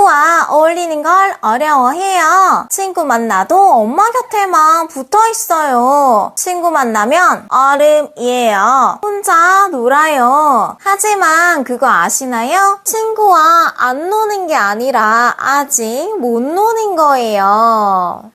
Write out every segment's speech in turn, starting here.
친구와 어울리는 걸 어려워해요. 친구 만나도 엄마 곁에만 붙어있어요. 친구 만나면 얼음이에요. 혼자 놀아요. 하지만 그거 아시나요? 친구와 안 노는 게 아니라 아직 못 노는 거예요.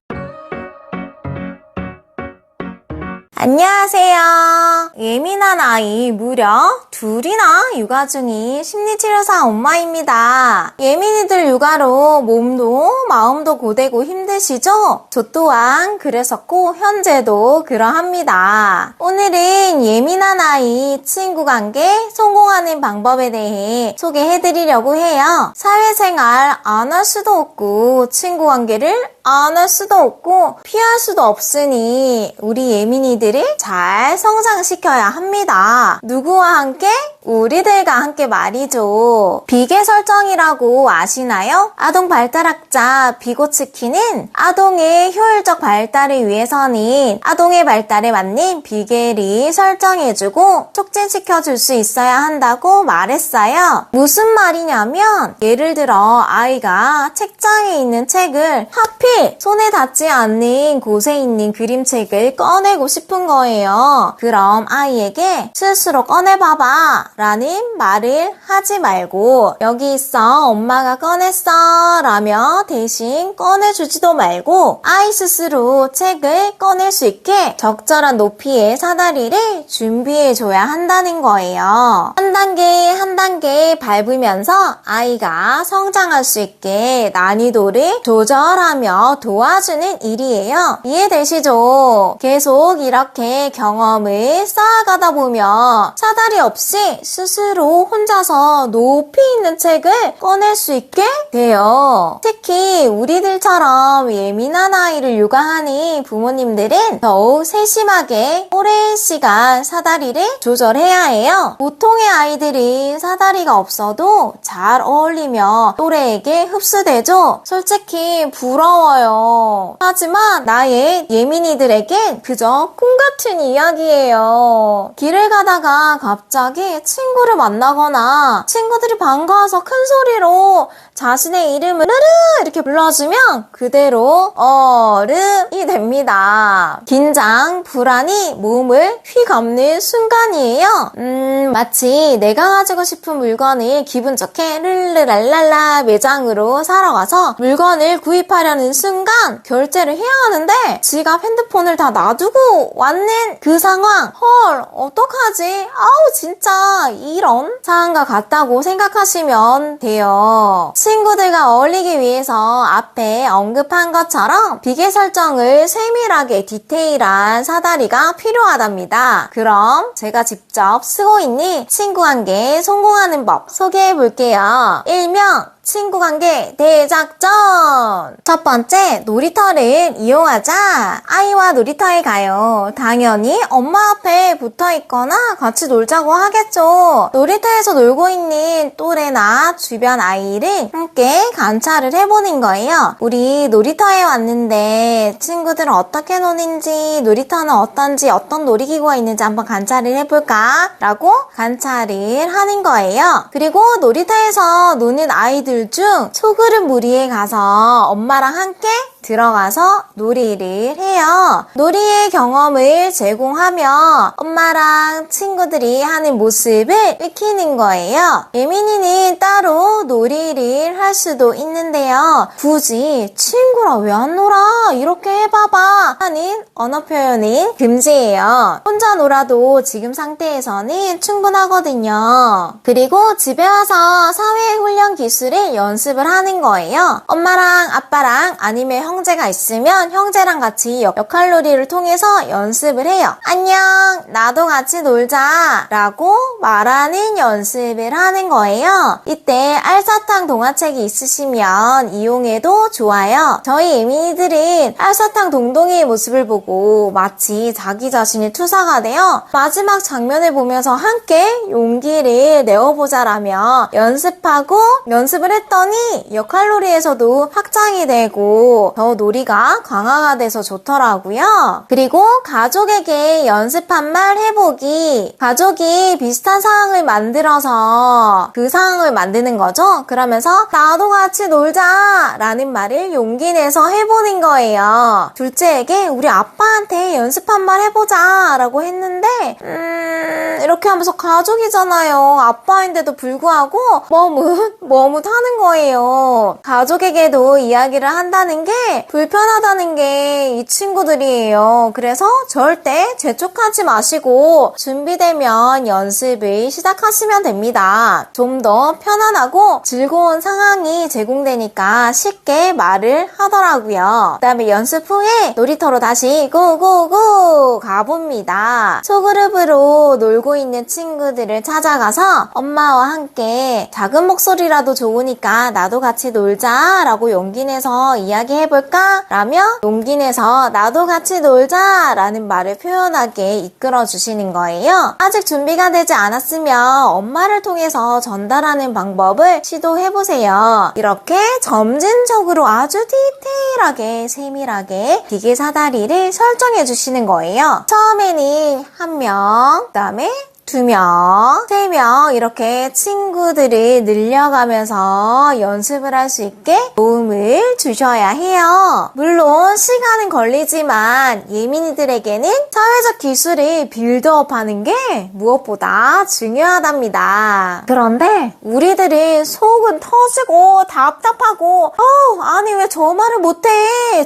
안녕하세요. 예민한 아이 무려 둘이나 육아 중인 심리치료사 엄마입니다. 예민이들 육아로 몸도 마음도 고되고 힘드시죠? 저 또한 그랬었고 현재도 그러합니다. 오늘은 예민한 아이 친구 관계 성공하는 방법에 대해 소개해드리려고 해요. 사회생활 안 할 수도 없고 친구 관계를 안 할 수도 없고 피할 수도 없으니 우리 예민이들을 잘 성장시켜야 합니다. 누구와 함께? 우리들과 함께 말이죠. 비계 설정이라고 아시나요? 아동 발달학자 비고츠키는 아동의 효율적 발달을 위해서는 아동의 발달에 맞는 비계를 설정해주고 촉진시켜줄 수 있어야 한다고 말했어요. 무슨 말이냐면 예를 들어 아이가 책장에 있는 책을 하필 손에 닿지 않는 곳에 있는 그림책을 꺼내고 싶은 거예요. 그럼 아이에게 스스로 꺼내봐봐 라는 말을 하지 말고 여기 있어 엄마가 꺼냈어 라며 대신 꺼내주지도 말고 아이 스스로 책을 꺼낼 수 있게 적절한 높이의 사다리를 준비해줘야 한다는 거예요. 한 단계 한 단계 밟으면서 아이가 성장할 수 있게 난이도를 조절하며 도와주는 일이에요. 이해되시죠? 계속 이렇게 경험을 쌓아가다 보면 사다리 없이 스스로 혼자서 높이 있는 책을 꺼낼 수 있게 돼요. 특히 우리들처럼 예민한 아이를 육아하는 부모님들은 더욱 세심하게 오랜 시간 사다리를 조절해야 해요. 보통의 아이들이 사다리가 없어도 잘 어울리며 또래에게 흡수되죠. 솔직히 부러워요. 하지만 나의 예민이들에겐 그저 꿈 같은 이야기예요. 길을 가다가 갑자기 친구를 만나거나 친구들이 반가워서 큰 소리로 자신의 이름을 르르 이렇게 불러주면 그대로 얼음이 됩니다. 긴장, 불안이 몸을 휘감는 순간이에요. 마치 내가 가지고 싶은 물건을 기분 좋게 르르랄랄라 매장으로 사러 가서 물건을 구입하려는 순간 결제를 해야 하는데 지갑 핸드폰을 다 놔두고 왔는 그 상황. 헐, 어떡하지? 아우 진짜 이런 상황과 같다고 생각하시면 돼요. 친구들과 어울리기 위해서 앞에 언급한 것처럼 비계 설정을 세밀하게 디테일한 사다리가 필요하답니다. 그럼 제가 직접 쓰고 있는 친구 관계에 성공하는 법 소개해 볼게요. 일명 친구 관계 대작전! 첫 번째, 놀이터를 이용하자. 아이와 놀이터에 가요. 당연히 엄마 앞에 붙어 있거나 같이 놀자고 하겠죠. 놀이터에서 놀고 있는 또래나 주변 아이를 함께 관찰을 해보는 거예요. 우리 놀이터에 왔는데 친구들은 어떻게 노는지, 놀이터는 어떤지, 어떤 놀이기구가 있는지 한번 관찰을 해볼까? 라고 관찰을 하는 거예요. 그리고 놀이터에서 노는 아이들 중 소그룹 무리에 가서 엄마랑 함께 들어가서 놀이를 해요. 놀이의 경험을 제공하며 엄마랑 친구들이 하는 모습을 익히는 거예요. 예민이는 따로 놀이를 할 수도 있는데요. 굳이 친구랑 왜 안 놀아? 이렇게 해봐봐 하는 언어 표현은 금지예요. 혼자 놀아도 지금 상태에서는 충분하거든요. 그리고 집에 와서 사회훈련 기술을 연습을 하는 거예요. 엄마랑 아빠랑 아니면 형제가 있으면 형제랑 같이 역할놀이를 통해서 연습을 해요. 안녕, 나도 같이 놀자 라고 말하는 연습을 하는 거예요. 이때 알사탕 동화책이 있으시면 이용해도 좋아요. 저희 예민이들은 알사탕 동동이의 모습을 보고 마치 자기 자신의 투사가 되어 마지막 장면을 보면서 함께 용기를 내어보자라며 연습을 했더니 역할놀이에서도 확장이 되고 더 놀이가 강화가 돼서 좋더라고요. 그리고 가족에게 연습한 말 해보기. 가족이 비슷한 상황을 만들어서 그 상황을 만드는 거죠. 그러면서 나도 같이 놀자 라는 말을 용기 내서 해보는 거예요. 둘째에게 우리 아빠한테 연습한 말 해보자 라고 했는데 이렇게 하면서 가족이잖아요. 아빠인데도 불구하고 머뭇 하는 거예요. 가족에게도 이야기를 한다는 게 불편하다는 게 이 친구들이에요. 그래서 절대 재촉하지 마시고 준비되면 연습을 시작하시면 됩니다. 좀 더 편안하고 즐거운 상황이 제공되니까 쉽게 말을 하더라고요. 그 다음에 연습 후에 놀이터로 다시 고고고 가봅니다. 소그룹으로 놀고 있는 친구들을 찾아가서 엄마와 함께 작은 목소리라도 좋으니까 나도 같이 놀자 라고 용기 내서 이야기해볼까? 라며 용기 내서 나도 같이 놀자 라는 말을 표현하게 이끌어 주시는 거예요. 아직 준비가 되지 않았으면 엄마를 통해서 전달하는 방법을 시도해보세요. 이렇게 점진적으로 아주 디테일하게 세밀하게 기계 사다리를 설정해 주시는 거예요. 처음에는 1명, 그 다음에 2명, 3명 이렇게 친구들을 늘려가면서 연습을 할 수 있게 도움을 주셔야 해요. 물론 시간은 걸리지만 예민이들에게는 사회적 기술을 빌드업하는 게 무엇보다 중요하답니다. 그런데 우리들은 속은 터지고 답답하고 아니 왜 저 말을 못해?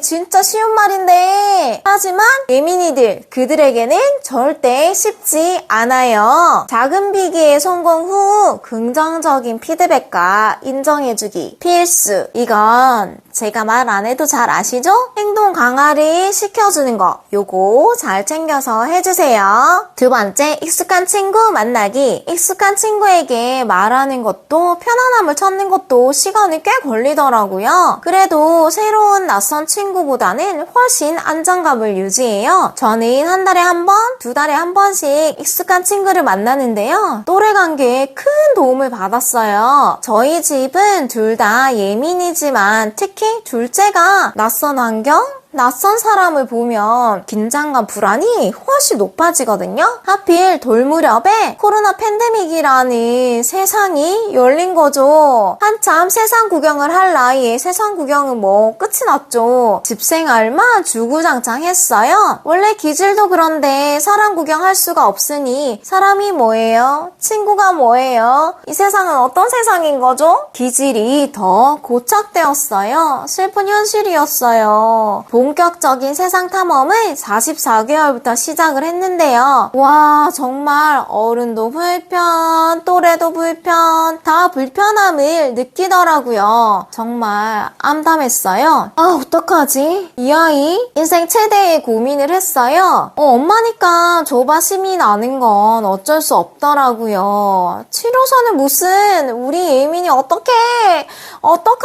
진짜 쉬운 말인데. 하지만 예민이들 그들에게는 절대 쉽지 않아요. 작은 비기의 성공 후 긍정적인 피드백과 인정해주기 필수. 이건 제가 말 안 해도 잘 아시죠? 행동 강화를 시켜주는 거 요거 잘 챙겨서 해주세요. 두 번째, 익숙한 친구 만나기. 익숙한 친구에게 말하는 것도 편안함을 찾는 것도 시간이 꽤 걸리더라고요. 그래도 새로운 낯선 친구보다는 훨씬 안정감을 유지해요. 저는 한 달에 한 번, 2달에 한 번씩 익숙한 친구를 만나는데요. 또래 관계에 큰 도움을 받았어요. 저희 집은 둘 다 예민이지만 특히 둘째가 낯선 환경, 낯선 사람을 보면 긴장감, 불안이 훨씬 높아지거든요. 하필 돌 무렵에 코로나 팬데믹이라는 세상이 열린 거죠. 한참 세상 구경을 할 나이에 세상 구경은 뭐 끝이 났죠. 집생활만 주구장창했어요. 원래 기질도 그런데 사람 구경할 수가 없으니 사람이 뭐예요? 친구가 뭐예요? 이 세상은 어떤 세상인 거죠? 기질이 더 고착되었어요. 슬픈 현실이었어요. 본격적인 세상 탐험을 44개월부터 시작을 했는데요. 와, 정말 어른도 불편, 또래도 불편, 다 불편함을 느끼더라고요. 정말 암담했어요. 아, 어떡하지? 이 아이 인생 최대의 고민을 했어요. 엄마니까 조바심이 나는 건 어쩔 수 없더라고요. 치료서는 무슨, 우리 예민이 어떻게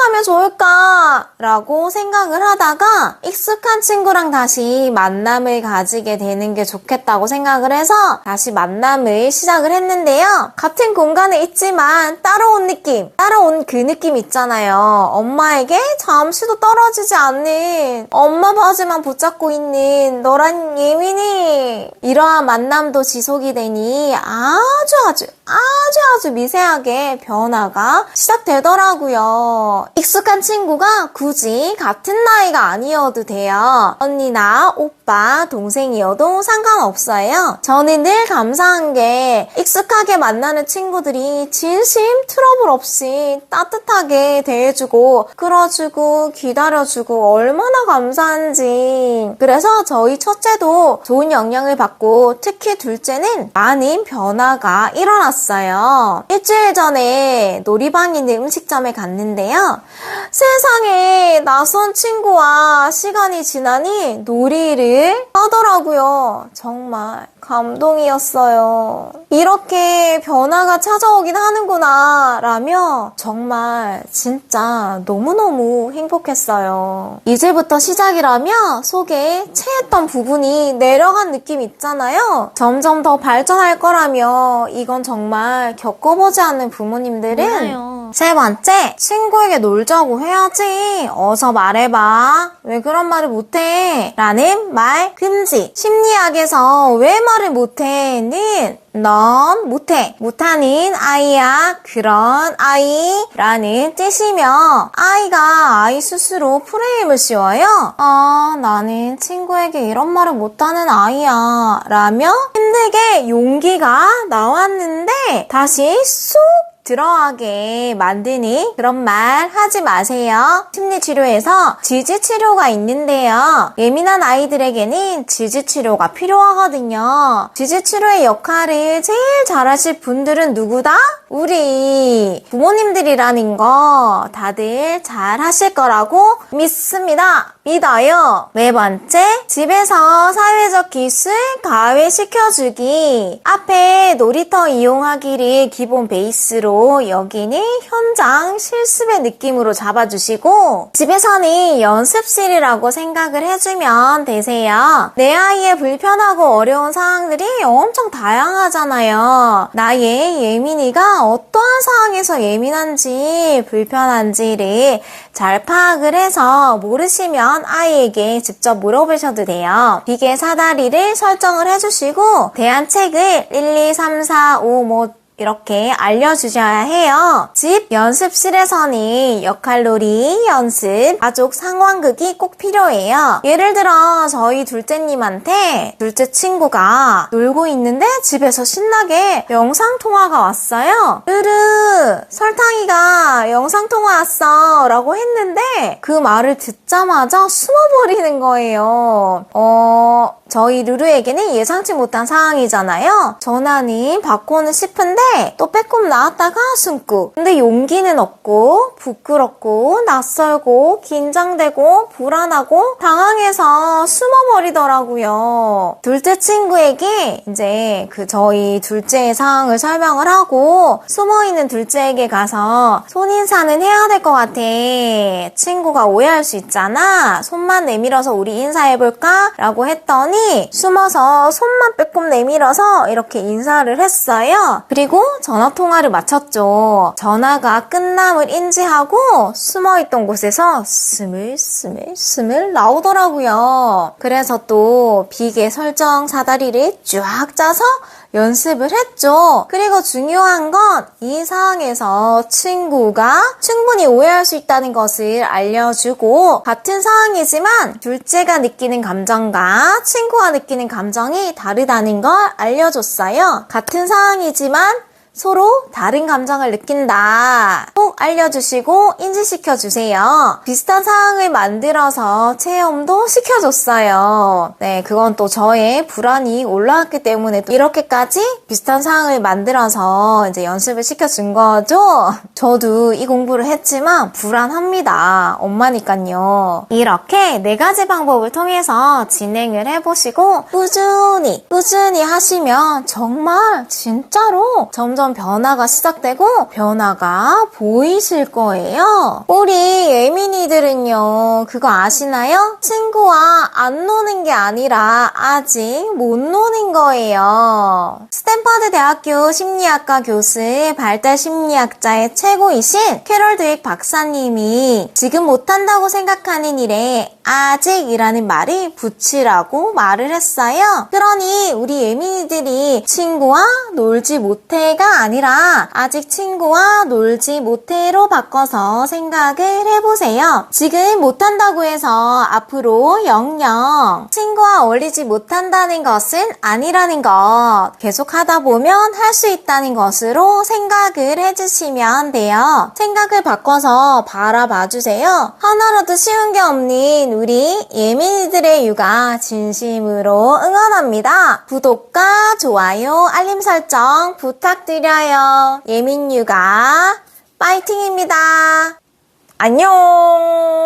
하면 좋을까? 라고 생각을 하다가 익숙한 친구랑 다시 만남을 가지게 되는 게 좋겠다고 생각을 해서 다시 만남을 시작을 했는데요. 같은 공간에 있지만 따로 온 그 느낌 있잖아요. 엄마에게 잠시도 떨어지지 않는 엄마 바지만 붙잡고 있는 너란 예민이. 이러한 만남도 지속이 되니 아주 미세하게 변화가 시작되더라고요. 익숙한 친구가 굳이 같은 나이가 아니어도 돼요. 언니나 오빠, 동생이어도 상관없어요. 저는 늘 감사한 게 익숙하게 만나는 친구들이 진심 트러블 없이 따뜻하게 대해주고 끌어주고 기다려주고 얼마나 감사한지. 그래서 저희 첫째도 좋은 영향을 받고 특히 둘째는 많은 변화가 일어났어요. 일주일 전에 놀이방 있는 음식점에 갔는데요. 세상에 낯선 친구와 시간이 지나니 놀이를 하더라고요. 정말 감동이었어요. 이렇게 변화가 찾아오긴 하는구나 라며 정말 진짜 너무너무 행복했어요. 이제부터 시작이라며 속에 체했던 부분이 내려간 느낌 있잖아요. 점점 더 발전할 거라며 이건 정말 겪어보지 않는 부모님들은 몰라요. 세 번째, 친구에게 놀자고 해야지. 어서 말해봐. 왜 그런 말을 못해? 라는 말 금지. 심리학에서 왜 말을 못해?는 넌 못해. 못하는 아이야. 그런 아이. 라는 뜻이며 아이가 아이 스스로 프레임을 씌워요. 나는 친구에게 이런 말을 못하는 아이야. 라며 힘들게 용기가 나왔는데 다시 쏙 들어가게 만드니 그런 말 하지 마세요. 심리치료에서 지지치료가 있는데요. 예민한 아이들에게는 지지치료가 필요하거든요. 지지치료의 역할을 제일 잘하실 분들은 누구다? 우리 부모님들이라는 거 다들 잘 하실 거라고 믿습니다. 믿어요. 네 번째, 집에서 사회적 기술 가외시켜주기. 앞에 놀이터 이용하기를 기본 베이스로 여기는 현장 실습의 느낌으로 잡아주시고 집에서는 연습실이라고 생각을 해주면 되세요. 내 아이의 불편하고 어려운 상황들이 엄청 다양하잖아요. 나의 예민이가 어떠한 상황에서 예민한지 불편한지를 잘 파악을 해서 모르시면 아이에게 직접 물어보셔도 돼요. 비계 사다리를 설정을 해주시고 대안책을 1, 2, 3, 4, 5, 뭐 이렇게 알려주셔야 해요. 집 연습실에서는 역할놀이 연습, 가족 상황극이 꼭 필요해요. 예를 들어 저희 둘째님한테 둘째 친구가 놀고 있는데 집에서 신나게 영상통화가 왔어요. 설탕이가 영상통화 왔어 라고 했는데 그 말을 듣자마자 숨어버리는 거예요. 저희 루루에게는 예상치 못한 상황이잖아요. 전화는 받고는 싶은데 또 빼꼼 나왔다가 숨고. 근데 용기는 없고 부끄럽고 낯설고 긴장되고 불안하고 당황해서 숨어버리더라고요. 둘째 친구에게 이제 저희 둘째의 상황을 설명을 하고 숨어있는 둘째에게 가서 손인사는 해야 될 것 같아. 친구가 오해할 수 있잖아. 손만 내밀어서 우리 인사해볼까? 라고 했더니 숨어서 손만 빼꼼 내밀어서 이렇게 인사를 했어요. 그리고 전화통화를 마쳤죠. 전화가 끝남을 인지하고 숨어있던 곳에서 스물 나오더라고요. 그래서 또 비계 설정 사다리를 쫙 짜서 연습을 했죠. 그리고 중요한 건 이 상황에서 친구가 충분히 오해할 수 있다는 것을 알려주고 같은 상황이지만 둘째가 느끼는 감정과 친구가 느끼는 감정이 다르다는 걸 알려줬어요. 같은 상황이지만 서로 다른 감정을 느낀다. 꼭 알려주시고 인지시켜주세요. 비슷한 상황을 만들어서 체험도 시켜줬어요. 네, 그건 또 저의 불안이 올라왔기 때문에 또 이렇게까지 비슷한 상황을 만들어서 이제 연습을 시켜준 거죠. 저도 이 공부를 했지만 불안합니다. 엄마니까요. 이렇게 4가지 방법을 통해서 진행을 해보시고 꾸준히 하시면 정말 진짜로 점점 변화가 시작되고 변화가 보이실 거예요. 우리 예민이들은요, 그거 아시나요? 친구와 안 노는 게 아니라 아직 못 노는 거예요. 스탠퍼드 대학교 심리학과 교수, 발달 심리학자의 최고이신 캐롤 드윅 박사님이 지금 못한다고 생각하는 일에 아직이라는 말이 붙이라고 말을 했어요. 그러니 우리 예민이들이 친구와 놀지 못해가 아니라 아직 친구와 놀지 못해로 바꿔서 생각을 해보세요. 지금 못한다고 해서 앞으로 영영 친구와 어울리지 못한다는 것은 아니라는 것. 계속 하다 보면 할 수 있다는 것으로 생각을 해주시면 돼요. 생각을 바꿔서 바라봐주세요. 하나라도 쉬운 게 없는 우리 예민이들의 육아 진심으로 응원합니다. 구독과 좋아요, 알림 설정 부탁드려요. 예민육아 파이팅입니다. 안녕.